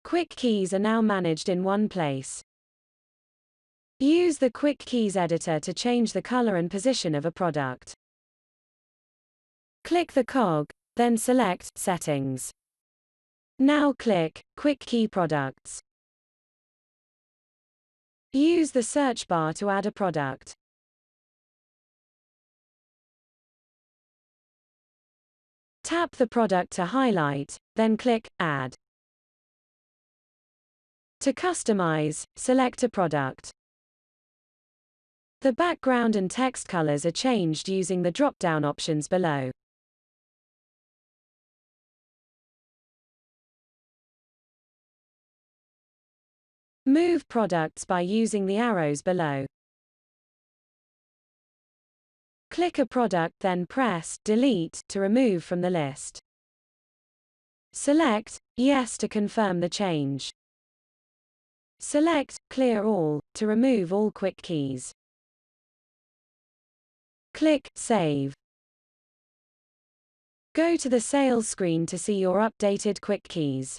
Quick keys are now managed in one place. Use the Quick Keys editor to change the color and position of a product. Click the cog, then select Settings. Now click Quick Key Products. Use the search bar to add a product. Tap the product to highlight, then click Add. To customize, select a product. The background and text colors are changed using the drop-down options below. Move products by using the arrows below. Click a product, then press Delete to remove from the list. Select Yes to confirm the change. Select Clear All to remove all quick keys. Click Save. Go to the sales screen to see your updated quick keys.